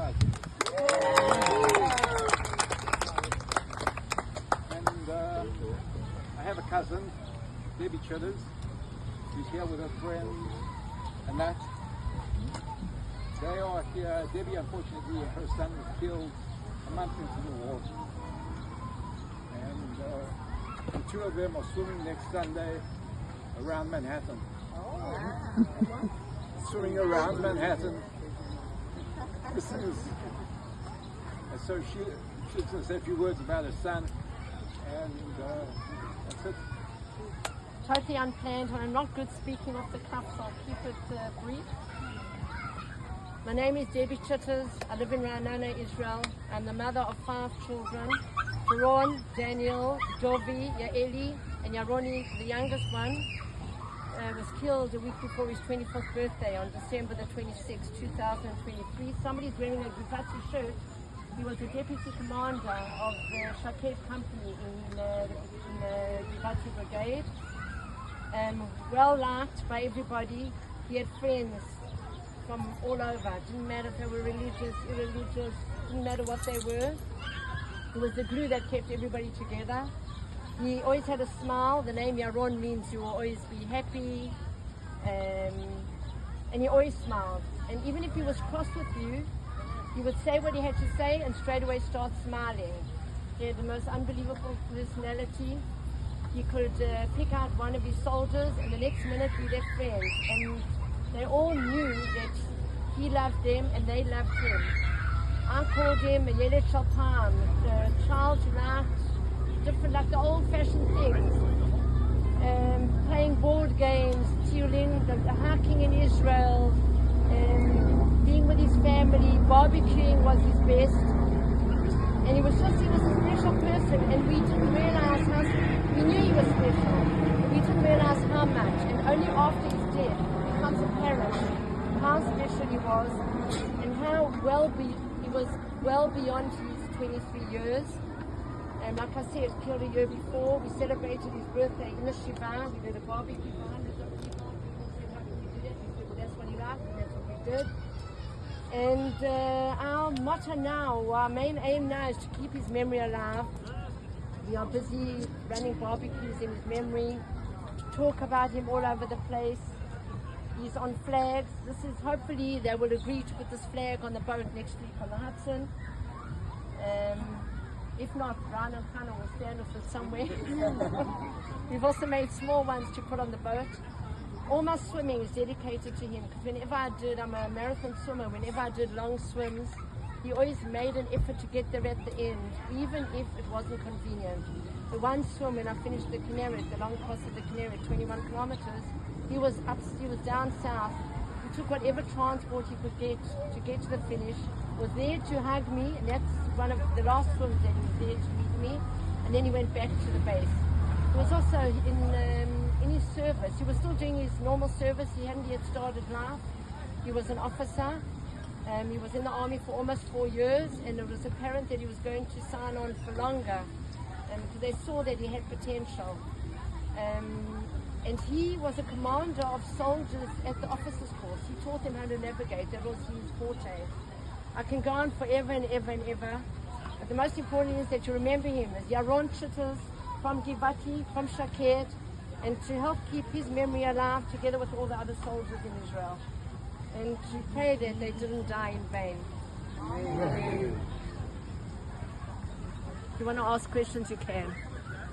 guys. And I have a cousin, Debbie Chitiz, who's here with her friends and that. They are here. Debbie, unfortunately, her son was killed a month into the war. And the two of them are swimming next Sunday around Manhattan. Swimming around Manhattan. This is, so she's going to say a few words about her son, and that's it. Totally unplanned. I'm not good speaking off the cuff, so I'll keep it brief. My name is Debbie Chitiz. I live in Ra'anana, Israel. I'm the mother of 5 children. Yaron, Daniel, Dovi, Yaeli, and Yaroni, the youngest one, was killed a week before his 24th birthday on December the 26th, 2023. Somebody's wearing a Givati shirt. He was the deputy commander of the Shaked company in the Givati brigade. Well liked by everybody. He had friends from all over. Didn't matter if they were religious, irreligious, didn't matter what they were. It was the glue that kept everybody together. He always had a smile. The name Yaron means you will always be happy. And he always smiled. And even if he was cross with you, he would say what he had to say and straight away start smiling. He had the most unbelievable personality. He could pick out one of his soldiers and the next minute be their friends. And they all knew that he loved them and they loved him. I called him a Yelet Shalpan, the child who liked different, like the old-fashioned things. Playing board games, tuning, the hiking in Israel, being with his family, barbecuing was his best. And he was a special person, and we didn't realize how, we knew he was special, but we didn't realize how much. And only after his death becomes apparent how special he was, and how he was well beyond his 23 years. And like I said, killed a year before. We celebrated his birthday in the Shiva. We did a barbecue for hundreds of people. People said, how can we do that? We said, well, that's what he liked, and that's what we did. And our motto now, our main aim now is to keep his memory alive. We are busy running barbecues in his memory, talk about him all over the place. He's on flags. This is, hopefully they will agree to put this flag on the boat next week on the Hudson. If not, Ryan and Hannah will stand off it somewhere. We've also made small ones to put on the boat. All my swimming is dedicated to him, because whenever I'm a marathon swimmer, whenever I did long swims, he always made an effort to get there at the end, even if it wasn't convenient. The one swim when I finished the Kinneret, the long course of the Kinneret, 21 kilometers, he was down south. He took whatever transport he could get to the finish, was there to hug me, and that's one of the last swims that he was there to meet me, and then he went back to the base. He was also in his service. He was still doing his normal service. He hadn't yet started life. He was an officer. He was in the army for almost 4 years, and it was apparent that he was going to sign on for longer, because they saw that he had potential. And he was a commander of soldiers at the officers' course. He taught them how to navigate. That was his forte. I can go on forever and ever and ever. But the most important is that you remember him as Yaron Chitiz from Givati, from Shaked, and to help keep his memory alive together with all the other soldiers in Israel. And to pray that they didn't die in vain. If you want to ask questions, you can.